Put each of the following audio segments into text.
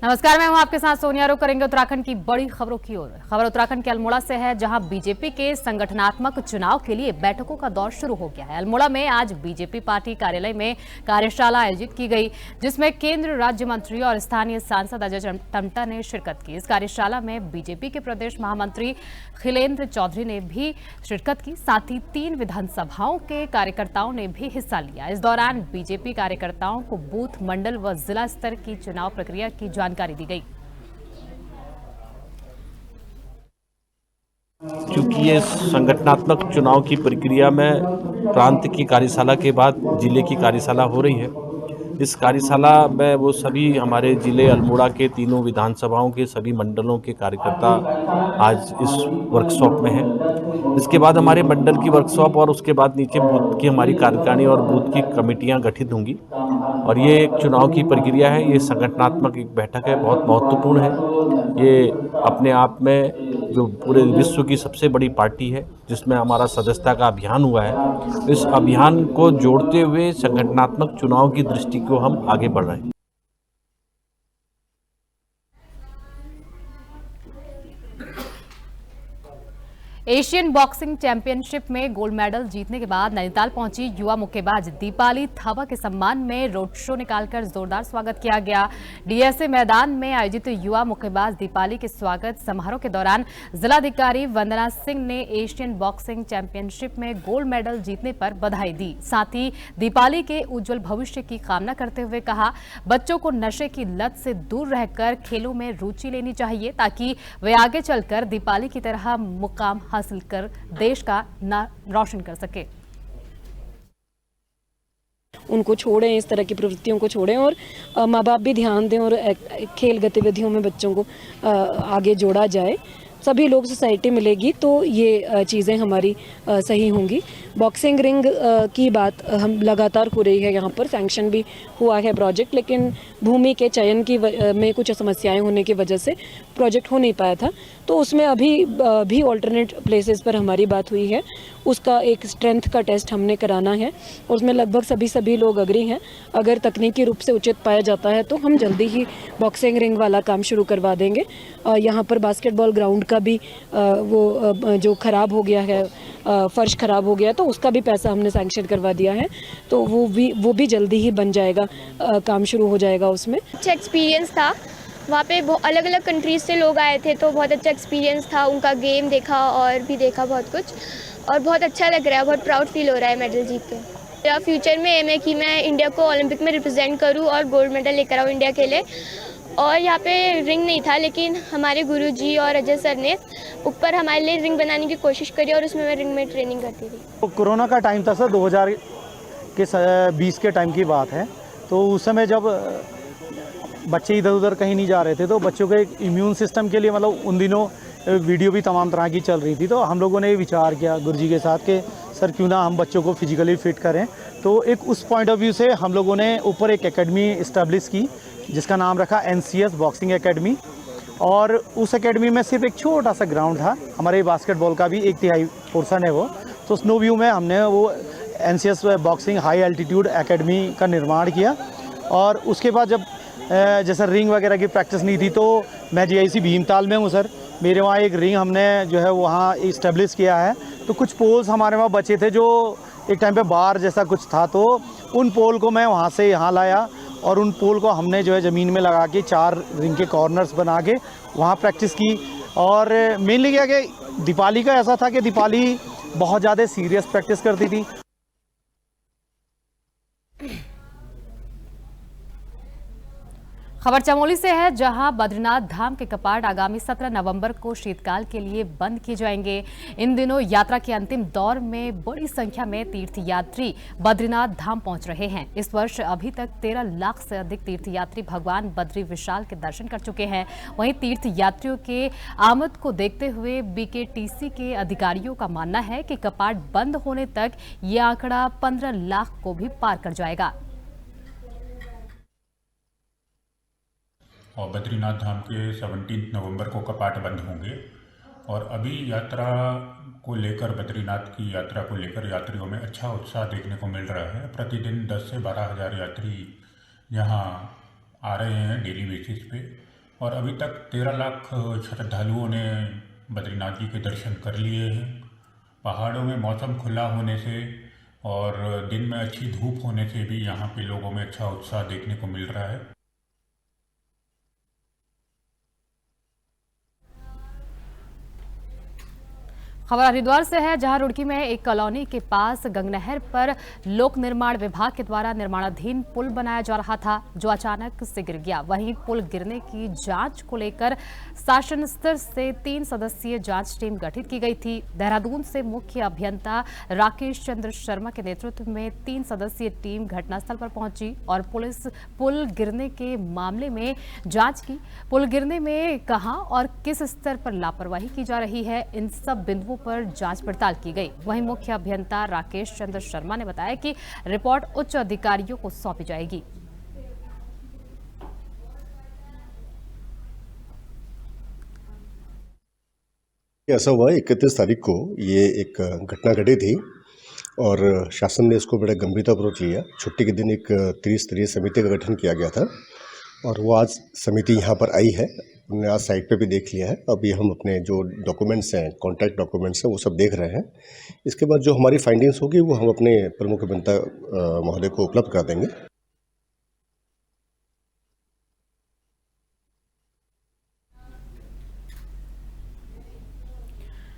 नमस्कार, मैं हूं आपके साथ सोनिया। रुक करेंगे उत्तराखंड की बड़ी खबरों की ओर। खबर उत्तराखंड के अल्मोड़ा से है, जहां बीजेपी के संगठनात्मक चुनाव के लिए बैठकों का दौर शुरू हो गया है। अल्मोड़ा में आज बीजेपी पार्टी कार्यालय में कार्यशाला आयोजित की गई, जिसमें केंद्र राज्य मंत्री और स्थानीय सांसद अजय टम्टा ने शिरकत की। इस कार्यशाला में बीजेपी के प्रदेश महामंत्री खिलेंद्र चौधरी ने भी शिरकत की, साथ ही 3 विधानसभाओं के कार्यकर्ताओं ने भी हिस्सा लिया। इस दौरान बीजेपी कार्यकर्ताओं को बूथ, मंडल व जिला स्तर की चुनाव प्रक्रिया की जानकारी दी गई। क्योंकि ये संगठनात्मक चुनाव की प्रक्रिया में प्रांत की कार्यशाला के बाद जिले की कार्यशाला हो रही है। इस कार्यशाला में वो सभी हमारे जिले अल्मोड़ा के 3 विधानसभाओं के सभी मंडलों के कार्यकर्ता आज इस वर्कशॉप में हैं। इसके बाद हमारे मंडल की वर्कशॉप और उसके बाद नीचे बूथ की हमारी कार्यकारिणी और बूथ की कमेटियां गठित होंगी और ये एक चुनाव की प्रक्रिया है। ये संगठनात्मक एक बैठक है, बहुत महत्वपूर्ण है। ये अपने आप में जो पूरे विश्व की सबसे बड़ी पार्टी है, जिसमें हमारा सदस्यता का अभियान हुआ है, इस अभियान को जोड़ते हुए संगठनात्मक चुनाव की दृष्टि को हम आगे बढ़ रहे हैं। एशियन बॉक्सिंग चैंपियनशिप में गोल्ड मेडल जीतने के बाद नैनीताल पहुंची युवा मुक्केबाज दीपाली थापा के सम्मान में रोड शो निकालकर जोरदार स्वागत किया गया। डीएसए मैदान में आयोजित युवा मुक्केबाज दीपाली के स्वागत समारोह के दौरान जिलाधिकारी वंदना सिंह ने एशियन बॉक्सिंग चैंपियनशिप में गोल्ड मेडल जीतने पर बधाई दी। साथ ही दीपाली के उज्जवल भविष्य की कामना करते हुए कहा, बच्चों को नशे की लत से दूर रहकर खेलों में रुचि लेनी चाहिए, ताकि वे आगे चलकर दीपाली की तरह मुकाम हासिल कर देश का नाम रोशन कर सके। उनको छोड़ें, इस तरह की प्रवृत्तियों को छोड़ें और माँ बाप भी ध्यान दें और खेल गतिविधियों में बच्चों को आगे जोड़ा जाए। सभी लोग, सोसाइटी मिलेगी तो ये चीज़ें हमारी सही होंगी। बॉक्सिंग रिंग की बात हम लगातार हो रही है, यहाँ पर सैंक्शन भी हुआ है प्रोजेक्ट, लेकिन भूमि के चयन की में कुछ समस्याएं होने की वजह से प्रोजेक्ट हो नहीं पाया था। तो उसमें अभी भी ऑल्टरनेट प्लेसेस पर हमारी बात हुई है। उसका एक स्ट्रेंथ का टेस्ट हमने कराना है और उसमें लगभग सभी लोग अग्री हैं। अगर तकनीकी रूप से उचित पाया जाता है तो हम जल्दी ही बॉक्सिंग रिंग वाला काम शुरू करवा देंगे। यहाँ पर बास्केटबॉल ग्राउंड का भी वो जो ख़राब हो गया है, फर्श ख़राब हो गया, तो उसका भी पैसा हमने सैंक्शन करवा दिया है, तो वो भी जल्दी ही बन जाएगा, काम शुरू हो जाएगा उसमें। अच्छा एक्सपीरियंस था, वहाँ पे अलग अलग कंट्रीज से लोग आए थे, तो बहुत अच्छा एक्सपीरियंस था। उनका गेम देखा और भी देखा बहुत कुछ, और बहुत अच्छा लग रहा है, बहुत प्राउड फील हो रहा है मेडल जीत के। मेरा फ्यूचर में एम है कि मैं इंडिया को ओलंपिक में रिप्रेजेंट करूँ और गोल्ड मेडल लेकर आऊँ इंडिया के लिए। और यहाँ पे रिंग नहीं था, लेकिन हमारे गुरुजी और अजय सर ने ऊपर हमारे लिए रिंग बनाने की कोशिश करी और उसमें मैं रिंग में ट्रेनिंग करती थी। तो कोरोना का टाइम था सर, 2020 के टाइम की बात है। तो उस समय जब बच्चे इधर उधर कहीं नहीं जा रहे थे, तो बच्चों के इम्यून सिस्टम के लिए मतलब उन दिनों वीडियो भी तमाम तरह की चल रही थी। तो हम लोगों ने विचार किया गुरुजी के साथ कि सर क्यों ना हम बच्चों को फिजिकली फिट करें। तो एक उस पॉइंट ऑफ व्यू से हम लोगों ने ऊपर एक एकेडमी इस्टेब्लिश की, जिसका नाम रखा NCS बॉक्सिंग एकेडमी। और उस एकेडमी में सिर्फ एक छोटा सा ग्राउंड था, हमारे बास्केटबॉल का भी 1/3 पोर्सन है वो। तो स्नो व्यू में हमने वो NCS boxing high altitude academy का निर्माण किया। और उसके बाद जब जैसे रिंग वगैरह की प्रैक्टिस नहीं थी, तो मैं GIC भीमताल में हूँ सर, मेरे वहाँ एक रिंग हमने जो है वहाँ इस्टेब्लिश किया है। तो कुछ पोल्स हमारे वहाँ बचे थे, जो एक टाइम पे बार जैसा कुछ था, तो उन पोल को मैं वहाँ से यहाँ लाया और उन पोल को हमने जो है ज़मीन में लगा के 4 रिंग के कॉर्नर्स बना के वहाँ प्रैक्टिस की। और मेनली क्या कि दीपाली का ऐसा था कि दीपाली बहुत ज़्यादा सीरियस प्रैक्टिस करती थी। खबर चमोली से है, जहां बद्रीनाथ धाम के कपाट आगामी 17 नवंबर को शीतकाल के लिए बंद किए जाएंगे। इन दिनों यात्रा के अंतिम दौर में बड़ी संख्या में तीर्थयात्री बद्रीनाथ धाम पहुंच रहे हैं। इस वर्ष अभी तक 13 लाख से अधिक तीर्थयात्री भगवान बद्री विशाल के दर्शन कर चुके हैं। वहीं तीर्थयात्रियों के आमद को देखते हुए BKTC के अधिकारियों का मानना है कि कपाट बंद होने तक ये आंकड़ा 15 लाख को भी पार कर जाएगा। और बद्रीनाथ धाम के 17 नवंबर को कपाट बंद होंगे। और अभी यात्रा को लेकर, बद्रीनाथ की यात्रा को लेकर यात्रियों में अच्छा उत्साह देखने को मिल रहा है। प्रतिदिन 10 से 12 हज़ार यात्री यहाँ आ रहे हैं डेली बेसिस पे। और अभी तक 13 लाख श्रद्धालुओं ने बद्रीनाथ जी के दर्शन कर लिए हैं। पहाड़ों में मौसम खुला होने से और दिन में अच्छी धूप होने से भी यहाँ पे लोगों में अच्छा उत्साह देखने को मिल रहा है। खबर हरिद्वार से है, जहां रुड़की में एक कॉलोनी के पास गंगनहर पर लोक निर्माण विभाग के द्वारा निर्माणाधीन पुल बनाया जा रहा था, जो अचानक से गिर गया। वहीं पुल गिरने की जांच को लेकर शासन स्तर से 3 सदस्यीय जांच टीम गठित की गई थी। देहरादून से मुख्य अभियंता राकेश चंद्र शर्मा के नेतृत्व में 3 सदस्यीय टीम घटनास्थल पर पहुंची और पुलिस पुल गिरने के मामले में जांच की। पुल गिरने में कहां और किस स्तर पर लापरवाही की जा रही है, इन सब बिंदुओं पर जांच पड़ताल की गई। वहीं मुख्य अभियंता राकेश चंद्र शर्मा ने बताया कि रिपोर्ट उच्च अधिकारियों को सौंपी जाएगी। ऐसा हुआ 31 तारीख को ये एक घटना घटी थी और शासन ने इसको बड़ा गंभीरतापूर्वक लिया। छुट्टी के दिन एक त्रिस्तरीय समिति का गठन किया गया था और वो आज समिति यहाँ पर आई है। हमने आज साइट पे भी देख लिया है। अभी हम अपने जो डॉक्यूमेंट्स हैं, कॉन्ट्रैक्ट डॉक्यूमेंट्स हैं, वो सब देख रहे हैं। इसके बाद जो हमारी फाइंडिंग्स होगी वो हम अपने प्रमुख अभियंता महोदय को उपलब्ध कर देंगे।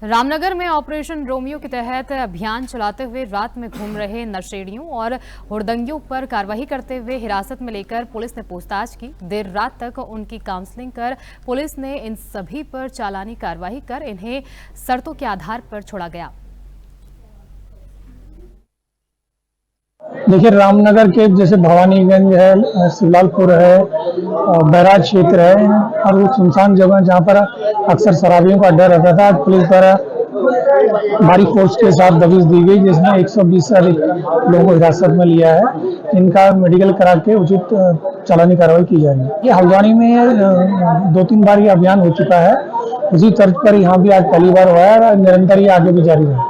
रामनगर में ऑपरेशन रोमियो के तहत अभियान चलाते हुए रात में घूम रहे नशेड़ियों और हुड़दंगियों पर कार्रवाई करते हुए हिरासत में लेकर पुलिस ने पूछताछ की। देर रात तक उनकी काउंसलिंग कर पुलिस ने इन सभी पर चालानी कार्रवाई कर इन्हें शर्तों के आधार पर छोड़ा गया। देखिए, रामनगर के जैसे भवानीगंज है, शिवलालपुर है, बैराज क्षेत्र है और वो सुनसान जगह जहाँ पर अक्सर शराबियों का अड्डा रहता था, पुलिस द्वारा भारी फोर्स के साथ दबिश दी गई, जिसमें 120 से अधिक लोगों को हिरासत में लिया है। इनका मेडिकल करा के उचित चालानी कार्रवाई की जा रही है। ये हल्द्वानी में 2-3 बार ये अभियान हो चुका है। उसी तर्ज पर यहाँ भी आज पहली बार हुआ है और निरंतर ये आगे भी जारी है।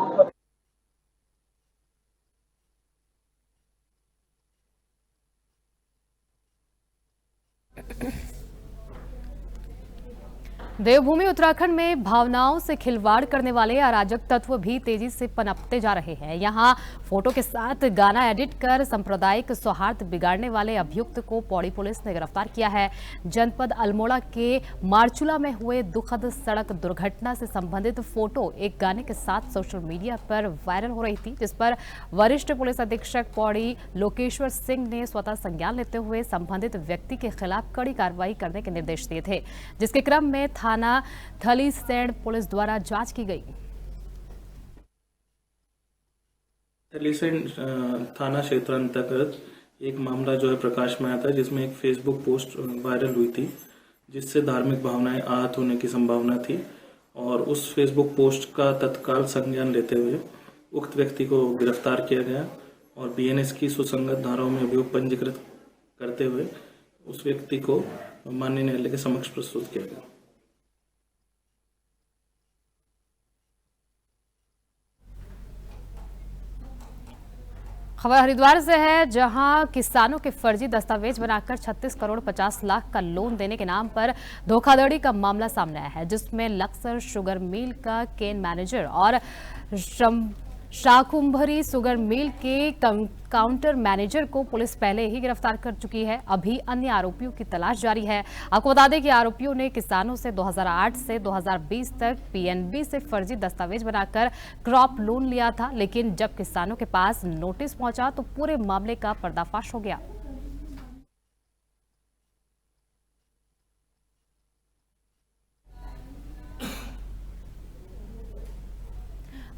देवभूमि उत्तराखंड में भावनाओं से खिलवाड़ करने वाले अराजक तत्व भी तेजी से पनपते जा रहे हैं। यहां फोटो के साथ गाना एडिट कर सांप्रदायिक सौहार्द बिगाड़ने वाले अभियुक्त को पौड़ी पुलिस ने गिरफ्तार किया है। जनपद अल्मोड़ा के मारचूला में हुए दुखद सड़क दुर्घटना से संबंधित फोटो एक गाने के साथ सोशल मीडिया पर वायरल हो रही थी, जिस पर वरिष्ठ पुलिस अधीक्षक पौड़ी लोकेश्वर सिंह ने स्वतः संज्ञान लेते हुए संबंधित व्यक्ति के खिलाफ कड़ी कार्रवाई करने के निर्देश दिए थे, जिसके क्रम में थाना थलीसैंण पुलिस द्वारा जांच की गई। थलीसैंण थाना क्षेत्र अंतर्गत एक मामला जो है प्रकाश में आया था, जिसमें एक फेसबुक पोस्ट वायरल हुई थी, जिससे धार्मिक भावनाएं आहत होने की संभावना थी और उस फेसबुक पोस्ट का तत्काल संज्ञान लेते हुए उक्त व्यक्ति को गिरफ्तार किया गया और बीएनएस की सुसंगत धाराओं में अभियोग पंजीकृत करते हुए उस व्यक्ति को माननीय न्यायालय के समक्ष प्रस्तुत किया गया। खबर हरिद्वार से है, जहां किसानों के फर्जी दस्तावेज बनाकर 36 करोड़ 50 लाख का लोन देने के नाम पर धोखाधड़ी का मामला सामने आया है, जिसमें लक्सर शुगर मिल का केन मैनेजर और शाकुंभरी शुगर मिल के काउंटर मैनेजर को पुलिस पहले ही गिरफ्तार कर चुकी है। अभी अन्य आरोपियों की तलाश जारी है। आपको बता दें कि आरोपियों ने किसानों से 2008 से 2020 तक पीएनबी से फर्जी दस्तावेज बनाकर क्रॉप लोन लिया था, लेकिन जब किसानों के पास नोटिस पहुंचा तो पूरे मामले का पर्दाफाश हो गया।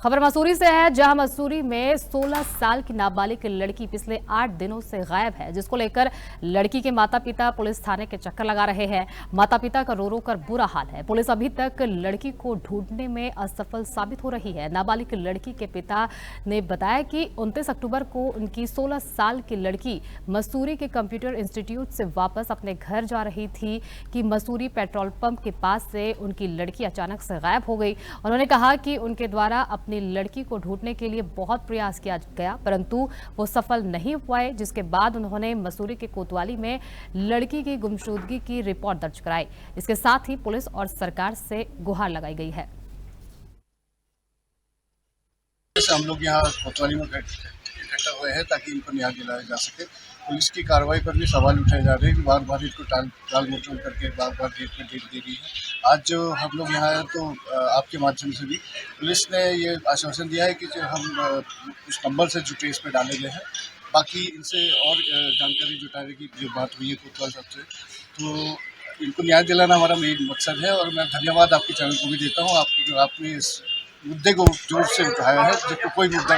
खबर मसूरी से है, जहां मसूरी में 16 साल की नाबालिग लड़की पिछले 8 दिनों से गायब है, जिसको लेकर लड़की के माता पिता पुलिस थाने के चक्कर लगा रहे हैं। माता पिता का रो रो कर बुरा हाल है। पुलिस अभी तक लड़की को ढूंढने में असफल साबित हो रही है। नाबालिग लड़की के पिता ने बताया कि 29 अक्टूबर को उनकी 16 साल की लड़की मसूरी के कंप्यूटर इंस्टीट्यूट से वापस अपने घर जा रही थी कि मसूरी पेट्रोल पंप के पास से उनकी लड़की अचानक से गायब हो गई। उन्होंने कहा कि उनके द्वारा अपने अपनी लड़की को ढूंढने के लिए बहुत प्रयास किया गया, परंतु वो सफल नहीं हो पाए, जिसके बाद उन्होंने मसूरी के कोतवाली में लड़की की गुमशुदगी की रिपोर्ट दर्ज कराई। इसके साथ ही पुलिस और सरकार से गुहार लगाई गई है। हम लोग यहाँ कोतवाली में इकट्ठा हुए हैं ताकि इनको न्याय दिलाया जा सके। पुलिस की कार्रवाई पर भी सवाल उठाए जा रहे हैं कि बार बार इनको टाल मटोल करके बार बार डेट पे डेट दे रही है। आज जो हम लोग यहाँ आए तो आपके माध्यम से भी पुलिस ने ये आश्वासन दिया है कि जो हम उस नंबर से जो ट्रेस पे डाले गए हैं, बाकी इनसे और जानकारी जुटाने की जो बात हुई है कोतवाल साहब से, तो इनको न्याय दिलाना हमारा मेन मकसद है। और मैं धन्यवाद आपके चैनल को भी देता हूँ, आपकी जो आपने इस मुद्दे को जोर से उठाया है, जबकि कोई मुद्दा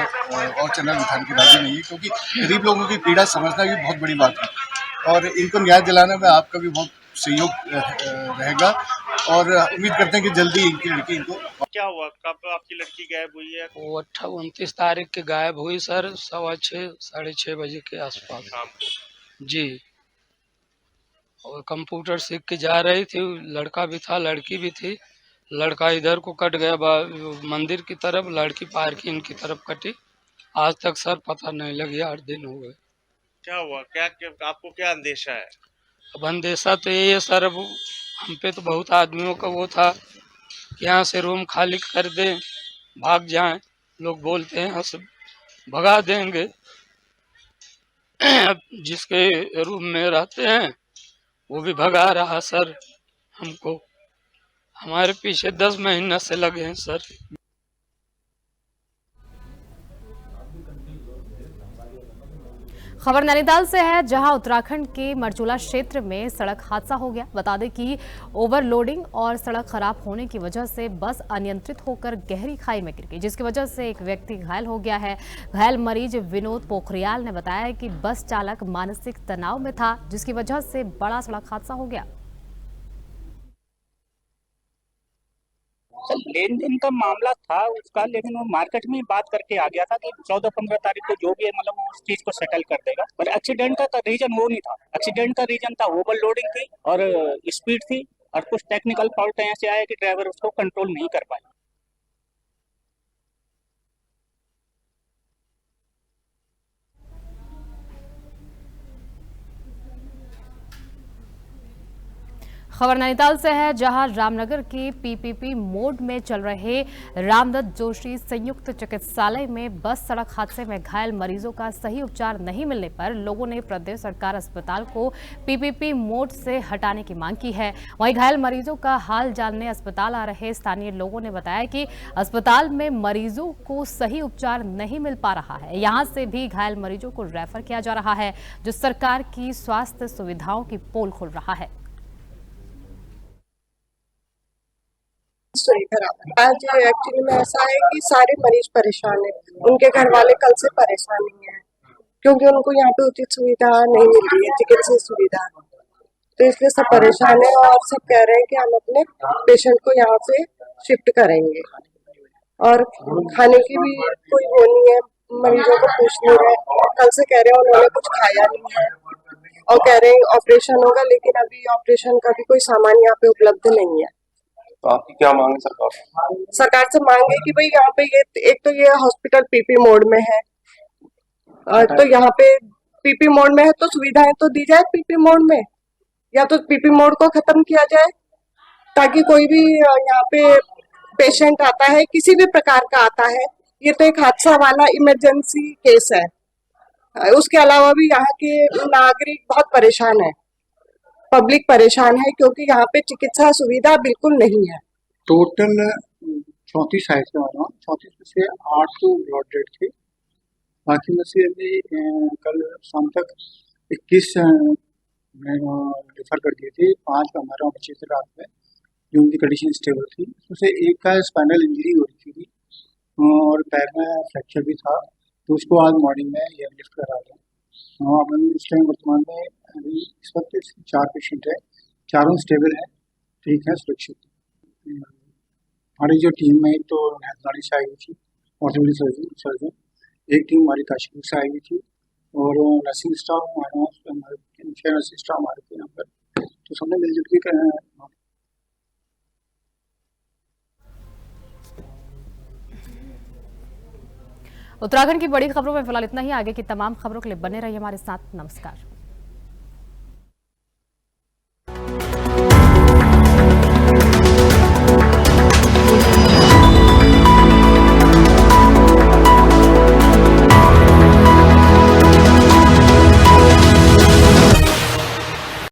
और चैनल उठाने की राजी नहीं है, क्योंकि गरीब लोगों की पीड़ा समझना भी बहुत बड़ी बात है और इनको न्याय दिलाने में आपका भी बहुत सहयोग रहेगा और उम्मीद करते हैं कि जल्दी इनकी लड़की इनको। क्या हुआ, कब आपकी लड़की गायब हुई है? वो 29 तारीख के गायब हुई सर, 6:15 साढ़े 6 बजे के आसपास जी। और कंप्यूटर सीख के जा रही थी, लड़का भी था लड़की भी थी। लड़का इधर को कट गया मंदिर की तरफ, लड़की पार्किंग की तरफ कटी। आज तक सर पता नहीं लगी, 8 दिन हो गए। क्या हुआ, क्या आपको क्या अंदेशा है? अब अंदेशा तो यही है सर, अब हम पे तो बहुत आदमियों का वो था कि यहाँ से रूम खाली कर दें, भाग जाएं। लोग बोलते हैं यहाँ से भगा देंगे। अब जिसके रूम में रहते हैं वो भी भगा रहा सर हमको। हमारे पीछे 10 महीना से लगे हैं सर। खबर नैनीताल से है, जहां उत्तराखंड के मरचूला क्षेत्र में सड़क हादसा हो गया। बता दें कि ओवरलोडिंग और सड़क खराब होने की वजह से बस अनियंत्रित होकर गहरी खाई में गिर गई, जिसकी वजह से एक व्यक्ति घायल हो गया है। घायल मरीज विनोद पोखरियाल ने बताया कि बस चालक मानसिक तनाव में था, जिसकी वजह से बड़ा सड़क हादसा हो गया। लेन देन का मामला था उसका, लेकिन वो मार्केट में बात करके आ गया था कि 14-15 तारीख को जो भी है मतलब वो उस चीज को सेटल कर देगा। पर एक्सीडेंट का रीजन वो नहीं था। एक्सीडेंट का रीजन था ओवरलोडिंग थी और स्पीड थी और कुछ टेक्निकल फॉल्ट ऐसे आया कि ड्राइवर उसको कंट्रोल नहीं कर पाया। खबर नैनीताल से है, जहां रामनगर के पीपीपी मोड में चल रहे रामदत्त जोशी संयुक्त चिकित्सालय में बस सड़क हादसे में घायल मरीजों का सही उपचार नहीं मिलने पर लोगों ने प्रदेश सरकार अस्पताल को पीपीपी मोड से हटाने की मांग की है। वहीं घायल मरीजों का हाल जानने अस्पताल आ रहे स्थानीय लोगों ने बताया कि अस्पताल में मरीजों को सही उपचार नहीं मिल पा रहा है। यहां से भी घायल मरीजों को रेफर किया जा रहा है, जो सरकार की स्वास्थ्य सुविधाओं की पोल खोल रहा है। आज एक्चुअली में ऐसा है कि सारे मरीज परेशान हैं, उनके घर वाले कल से परेशान हैं क्योंकि उनको यहाँ पे उचित सुविधा नहीं मिल रही है, चिकित्सा सुविधा, तो इसलिए सब परेशान है और सब कह रहे हैं कि हम अपने पेशेंट को यहाँ से शिफ्ट करेंगे। और खाने की भी कोई वो नहीं है, मरीजों को पूछ नहीं रहे। कल से कह रहे हैं उन्होंने कुछ खाया नहीं है और कह रहे हैं ऑपरेशन होगा, लेकिन अभी ऑपरेशन का भी कोई सामान यहाँ पे उपलब्ध नहीं है। तो आपकी क्या मांग है सरकार से? सरकार से मांग है कि भाई यहाँ पे ये एक तो ये हॉस्पिटल पीपी मोड में है, तो यहाँ पे पीपी मोड में है तो सुविधाएं तो दी जाए पीपी मोड में, या तो पीपी मोड को खत्म किया जाए ताकि कोई भी यहाँ पे पेशेंट आता है किसी भी प्रकार का आता है, ये तो एक हादसा वाला इमरजेंसी केस है, उसके अलावा भी यहाँ के नागरिक बहुत परेशान है, पब्लिक परेशान है क्योंकि यहाँ पे चिकित्सा सुविधा बिल्कुल नहीं है। टोटल 34 साइड से 34 में से 8 तो ब्रॉड डेड थे, बाकी में से कल शाम तक 21 रेफर कर दिए थे। 5 हमारा बच्चे थे रात में जो उनकी कंडीशन स्टेबल थी, उसमें से एक का स्पाइनल इंजरी हो रही थी और पैर में फ्रैक्चर भी था, तो उसको आज मॉर्निंग में ये लिफ्ट करा रहे हैं। अपन इस टाइम वर्तमान में अभी इस वक्त 4 पेशेंट है, चारों स्टेबल है, ठीक है, सुरक्षित। हमारी जो टीम है तो गाड़ी से आई हुई थी, ऑर्थोपेडिक सर्जन, एक टीम हमारी काशीपुर से आई हुई थी और नर्सिंग स्टाफ हमारे नर्सिंग स्टाफ हमारे थे यहाँ पर, तो सबने मिलजुल के उत्तराखंड की बड़ी खबरों में फिलहाल इतना ही। आगे की तमाम खबरों के लिए बने रहिए हमारे साथ। नमस्कार।